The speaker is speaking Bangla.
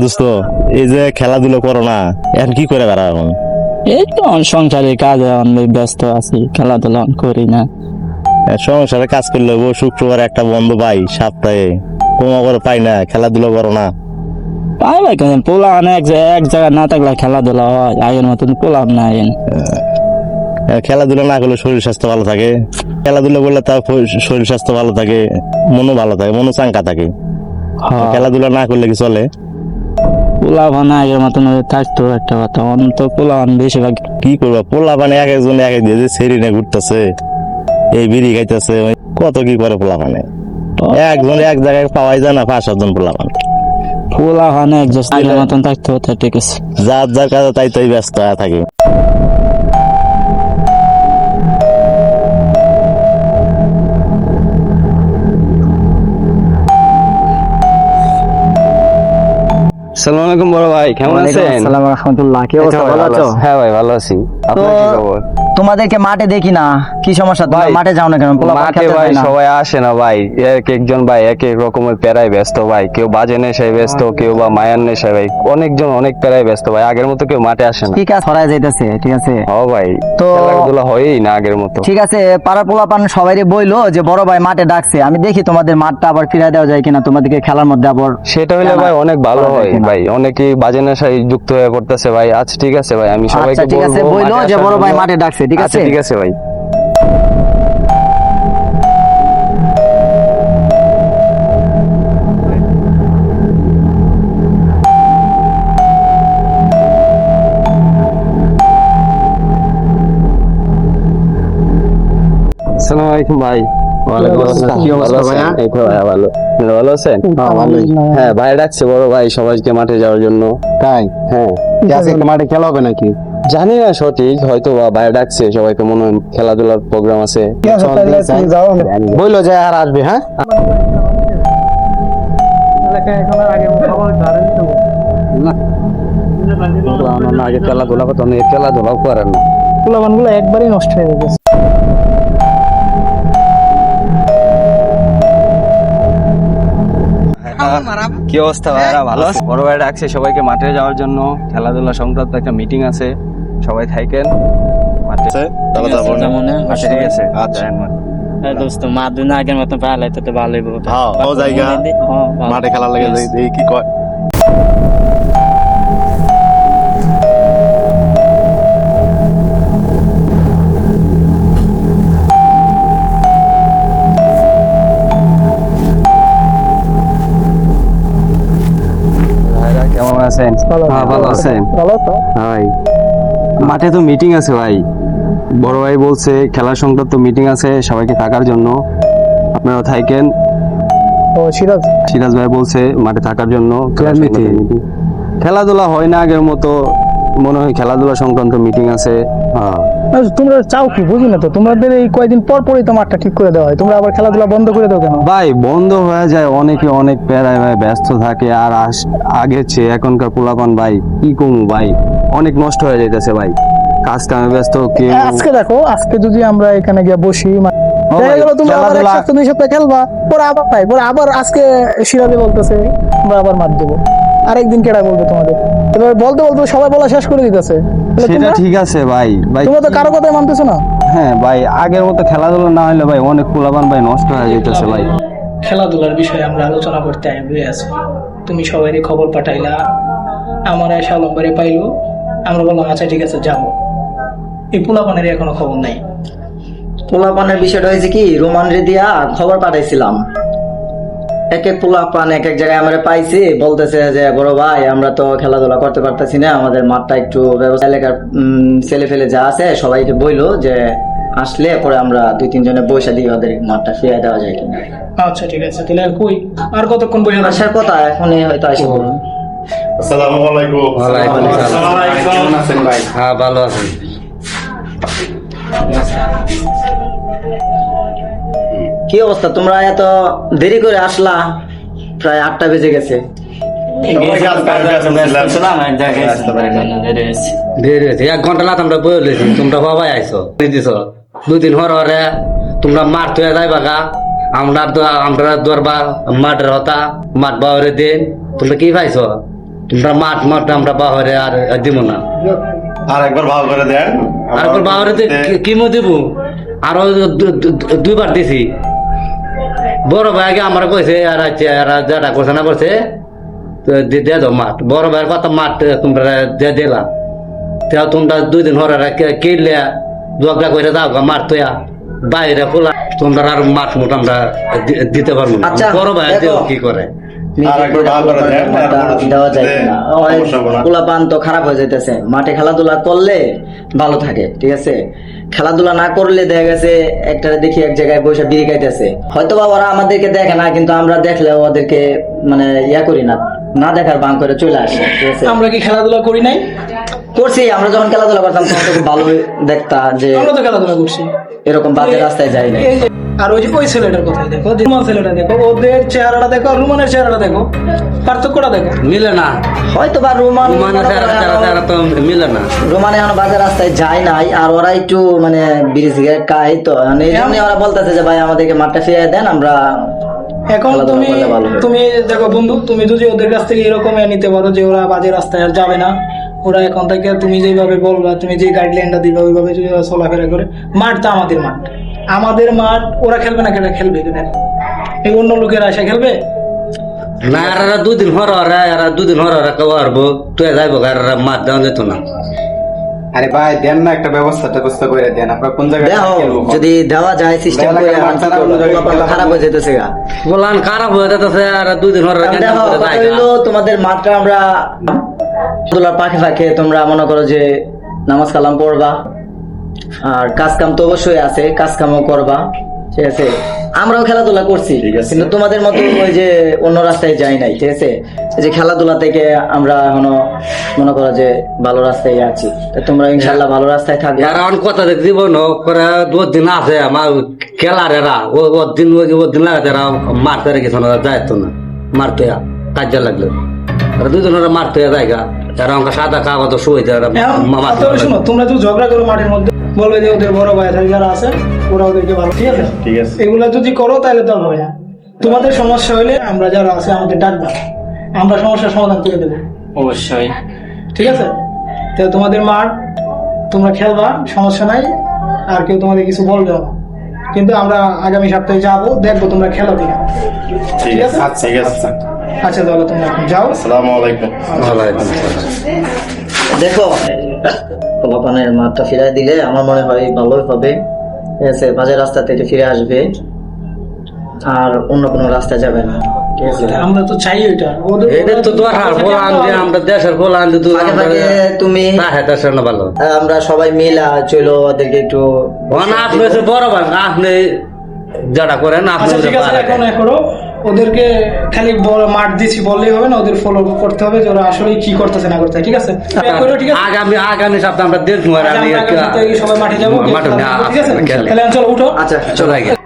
দোস্ত, এই যে খেলাধুলা করো না, এখন কি করে বেড়া এখন? এই তো সংসারে কাজে অনেক ব্যস্ত আছি, খেলাধুলা করি না। সংসারে কাজ করলে শুক্রবার একটা বন্ধ পাই সপ্তাহে, তোমার করে পাই না, খেলাধুলা করো না। পাই ভাই কেন পোলা এক জায়গায় না থাকলে খেলাধুলা হয়, আগের মতন পোলা নাই। খেলাধুলা না করলে শরীর স্বাস্থ্য ভালো থাকে, খেলাধুলা করলে তার শরীর স্বাস্থ্য ভালো থাকে, মনও ভালো থাকে, মনও চাঙ্কা থাকে। খেলাধুলা না করলে কি চলে? পোলা ভানা আগের মতন থাকতো একটা কথা, অন্য তো পোলা বেশিরভাগ কি করবা, পোলা পানে এক একজন এক এক দিয়ে যে সেরি না ঘুরতেছে, এই বিড়ি খাইতেছে, কত কি করে পোলা পানে। একজন এক জায়গায় পাওয়াই যায় না, 5-7 জন পোলা পান। পোলা ভানা একজন আগের মতন থাকতো, ঠিক আছে। যার যার কাজে তাই তাই ব্যস্ত হয়ে থাকে। আসসালামু আলাইকুম বড় ভাই, কেমন আছেন? আসসালামু রাহমাতুল্লাহ, কি অবস্থা, ভালো আছো? হ্যাঁ ভাই, ভালো আছি। আপনার কি খবর? তোমাদেরকে মাঠে দেখি না, কি সমস্যা? তোমরা ভাই, মাঠে যাও না কেন? মাঠে ভাই সবাই আসে না ভাই, এক একজন ভাই এক এক রকমের প্যারায় ব্যস্ত ভাই, কেউ বাজে নেশায় ব্যস্ত, কেউ বা মায়ার নেশায় ভাই, অনেকজন অনেক প্যারায় ব্যস্ত ভাই, আগের মতো কেউ মাঠে আসে না। ঠিক আছে, ছড়ায় যাইতেছে, ঠিক আছে। ও ভাই, তো খেলাধুলা হয়ই না আগের মতো। ঠিক আছে, পাড়ার পোলাপান সবাই বইলো যে বড় ভাই মাঠে ডাকছে, আমি দেখি তোমাদের মাঠটা আবার ফিরাই দেওয়া যায় কিনা, তোমাদেরকে খেলার মধ্যে আবার। সেটা হলে ভাই অনেক ভালো হয় ভাই, অনেকেই বাজে নেশায় যুক্ত হয়ে পড়তেছে ভাই। আচ্ছা ঠিক আছে ভাই, আমি সবাইকে আচ্ছা ঠিক আছে, বলবো বইলো মাঠে যে আসার বড় ভাই জন্য। মাঠে ডাকছে, ঠিক আচ্ছা আছে। ঠিক আছে ভাই। আসসালামু আলাইকুম ভাই। ওয়ালাইকুম আসসালাম। কি অবস্থা ভাইয়া? এই তো ভাইয়া ভালো। আপনি ভালো আছেন? হ্যাঁ, ভালোই। হ্যাঁ, ভাই ডাকছে বড় ভাই সবাইকে মাঠে যাওয়ার জন্য। তাই হ্যাঁ, আজকে মাঠে খেলা হবে নাকি? জানি না সঠিক, হয়তো বা ভাই ডাকছে সবাইকে, মনে হয় খেলাধুলার প্রোগ্রাম আছে। বইলো যে আর আসবে। হ্যাঁ, আগে খেলাধুলা করতো না, খেলাধুলাও করেন না। পোলাপানগুলো একবারই নষ্ট হয়ে গেছে। কি অবস্থা ভাইরা, ভালো আছে? বড় ভাই ডাকছে সবাইকে মাঠে যাওয়ার জন্য, খেলাধুলা সংক্রান্ত একটা মিটিং আছে, সবাই থাকেন মাঠে। তাহলে যাবো না? আচ্ছা ঠিক আছে, আচ্ছা। যান মাঠে। দোস্ত মাঠ দিন আগের মতন পালাইতে তো ভালোই বলতো। হ্যাঁ, ও জায়গা মাঠে খেলার লাগে যাই, কি কয়? ভাইরা কেমন আছেন? হ্যাঁ, ভালো আছেন? হ্যাঁ ভাই, মাঠে তো মিটিং আছে ভাই, বড় ভাই বলছে খেলা সংক্রান্ত মিটিং আছে, সবাইকে থাকার জন্য। আপনারা থাকেন। সিরাজ ভাই বলছে মাঠে থাকার জন্য। খেলাধুলা হয় না আগের মতো, মনে হয় খেলাধুলা সংক্রান্ত মিটিং আছে। তোমরা চাও কি বুঝি না তো, তোমাদের এই কয়েকদিন পর পরই তো মাঠটা ঠিক করে দেওয়া হয়, তোমরা আবার খেলাধুলা বন্ধ করে দাও কেন? ভাই বন্ধ হয়ে যায়, অনেকে অনেক প্যারায় ভাই ব্যস্ত থাকে, আর আগের চেয়ে এখনকার পোলাপান ভাই কি কমু ভাই, অনেক নষ্ট হয়ে যাইতেছে ভাই, কাজ কামে ব্যস্ত কেউ। আজকে দেখো, আজকে যদি আমরা এখানে গিয়ে বসি, দেখা গেল তোমরা আবার এক সপ্তাহ 2 সপ্তাহ খেলবা, পরে আবার পাই, পরে আবার আজকে সিরাজে বলতেছে আমরা আবার মাঠ দেবো, আরেকদিন কেডা বলবে তোমাদের? এবার বলতে বলতে সবাই বলা শেষ করে দিতেছে। সেটা ঠিক আছে ভাই, ভাই তোমরা তো কারো কথাই মানতেছো না। হ্যাঁ ভাই, আগের মতো খেলাধুলা না হলে ভাই অনেক পোলাপান ভাই নষ্ট হয়ে যাইতেছে ভাই। খেলাধুলার বিষয়ে আমরা আলোচনা করতে আছি, তুমি সবারই খবর পাঠাইলা, আমার আশা লম্বারে পাইলো, আমরা বললাম আচ্ছা ঠিক আছে যাবো। এই পোলাপানের এখনো খবর নাই। পোলাপানের বিষয়টা হয়েছে কি, রোমান রে দিয়া খবর পাঠাইছিলাম, এক এক পোলাপান এক এক জায়গায় আমরা পাইছি, বলতেছে যে বড় ভাই আমরা তো খেলাধুলা করতে পারতেছি না, আমাদের মাঠটা একটু ব্যবস্থা, এলাকার ছেলে ফেলে যা আছে সবাইকে বইলো যে আসলে পরে আমরা 2-3 জনে বসে দিয়ে ওদের মাঠটা ফিরিয়ে দেওয়া যায় কিনা। আচ্ছা ঠিক আছে, তাহলে আর কই, আর কতক্ষণ বসে থাকবো? আসার কথা এখনই হয়তো আসে বলুন। আসসালামু আলাইকুম। কেমন আছেন ভাই? হ্যাঁ ভালো আছেন। কি অবস্থা, তোমরা এত দেরি করে আসলা? প্রায় 8টা বেজে গেছে। এক ঘন্টা না তোমরা বই লইছি, তোমরা সবাই আইসো দিছ 2 দিন হরে তোমরা মাঠ তুই যাইবা গা, আমরা দরবার মাঠের হতা মাঠ বাউরে দিন, তোমরা কি পাইছো? তোমরা মাঠ মাঠ আমরা বাহরে আর দিব না। আর একবার ভালো করে দেন। আর বাহরে কিমো দিব, আরো দুইবার দিছি। বড় ভাই আগে আমার কইছে আর যেটা করছে না করছে দিয়ে দাও মাঠ। বড় ভাইয়ের কথা মাঠ তোমরা দিয়ে দিলাম, তোমরা 2 দিন হরে কিনলে জগা করে দাও মাঠ তো বাইরে খোলা, তোমরা আর মাঠ মুঠ আমরা দিতে পারবো না। আচ্ছা, বড় ভাই দেখো। কি করে দেওয়া যায় না, পোলাপান তো খারাপ হয়ে যাইতেছে। মাঠে খেলাধুলা করলে ভালো থাকে, ঠিক আছে। খেলাধুলা না করলে দেখা গেছে একটা দেখি এক জায়গায় বসে বিড়ি খাইতেছে, হয়তো বা ওরা আমাদেরকে দেখে না, কিন্তু আমরা দেখলে ওদেরকে মানে করি না, না দেখার বাং করে চলে আসে, ঠিক আছে। আমরা কি খেলাধুলা করি নাই? করছি, আমরা যখন খেলাধুলা করতাম তখন তো খুব ভালো দেখতা যে আমরা তো খেলাধুলা করছি। এরকম বাজে রাস্তায় যাই না। এই যে, আর ওই যে ওই ছেলেটার কথাই দেখো, রুমান ছেলেটা দেখো, ওদের চেহারাটা দেখো আর রুমানের চেহারাটা দেখো, পার্থক্যটা দেখো। মিলে না, হয়তো বা রোমান তো মিলে না। রোমানে এখন বাজে রাস্তায় যায় নাই, আর ওরা একটু মানে বিড়ি সিগারেট খায়, তো এই জন্য ওরা বলতেছে যে ভাই আমাদেরকে মাঠটা ফিরিয়ে দেন, আমরা এখন খেলাধুলা তুমি করলে ভালো হয়। তুমি দেখো বন্ধু, তুমি যদি ওদের কাছ থেকে এরকম নিতে পারো যে ওরা বাজে রাস্তায় আর যাবে না, ওরা এখন থেকে তুমি যেভাবে বলবা, তুমি যে গাইডলাইনটা দিবা ওইভাবে যদি ওরা চলাফেরা করে, মাঠ তো আমাদের মাঠ, আমাদের মাঠ, ওরা খেলবে না, কেন খেলবে? এই অন্য লোকেরা এসে খেলবে না। আর 2 দিন হর আর 2 দিন হর কেউ আসবো, তুই যাইবো আর মাঠ দেওয়া যেত না। আরে ভাই দেন না, একটা ব্যবস্থা করে দেন। আপনার কোন জায়গায় দেখো খেলবো? যদি দেওয়া যায় সিস্টেম করে, খারাপ হয়ে যেতেছে গা। বলান খারাপ হয়ে যেতেছে আর 2 দিন হর দেখো কথা হইলো, তোমাদের মাঠটা আমরা খেলাধুলার পাখে পাখে তোমরা মনে করো যে নামাজ কালাম পড়বা, আর কাজ কাম তো অবশ্যই আছে, কাজ কামও করবা, ঠিক আছে। আমরাও খেলাধুলা করছি, কিন্তু তোমাদের মতো ওই যে অন্য রাস্তায় যাই নাই, ঠিক আছে। এই যে খেলাধুলা থেকে আমরা এখনো মনে করো যে ভালো রাস্তায় আছি, তো তোমরা ইনশাল্লাহ ভালো রাস্তায় থাকবে। আর অন কথা দেখ জীবন করে 2 দিন আছে আমার খেলার এরা ওর দিন লাগাতে এরা মারতে রেখেছে না, যাইতো না মারতে কাজে লাগলো। আর 2 দিন ওরা মারতে জায়গা যারা আমাকে সাদা কাগজ শুয়ে যায় শোনো, তোমরা যদি ঝগড়া করো মাঠের মধ্যে, বলবে যে ওদের বড় ভাই যারা আছে ওরা ওদেরকে ভালো, ঠিক আছে। ঠিক আছে। এগুলা যদি করো তাহলে তো হবে না। তোমাদের সমস্যা হলে আমরা যারা আছে আমাদের ডাকবা, আমরা সমস্যার সমাধান করে দেবো অবশ্যই। ঠিক আছে। তো তোমাদের মাঠ, তোমরা খেলবা, সমস্যা নাই, আর কেউ তোমাদের কিছু বলবে না। কিন্তু আমরা আগামী সপ্তাহে যাবো, দেখবো তোমরা খেলো কিনা। ঠিক আছে, ঠিক আছে। আচ্ছা তাহলে তোমরা এখন যাও। আসসালামু আলাইকুম। দেখো পোলাপানের মাঠটা ফিরাই দিলে আমার মনে হয় ভালোই হবে, ঠিক আছে। বাজার রাস্তা থেকে ফিরে আসবে আর অন্য কোনো রাস্তা যাবে না, ঠিক আছে। আমরা তো চাই ওইটা, এটা তো দরকার বলান যে আমরা দেশের বলান যে আগে ভাগে তুমি দেশের না ভালো, আমরা সবাই মিলা চলো ওদেরকে একটু আপনি হচ্ছে বড় ভাই, আপনি যারা করেন আপনি আচ্ছা ঠিক আছে, এখন করো। ওদেরকে খালি মাঠ দিচ্ছি বললেই হবে না, ওদের ফলো করতে হবে যে ওরা আসলে কি করতেছে না করতে, ঠিক আছে। ঠিক আছে, আগামী সপ্তাহে আমরা দেখবো আর আমি সবাই মাঠে যাবো, ঠিক আছে। তাহলে চলো উঠো। আচ্ছা চলে গেছে।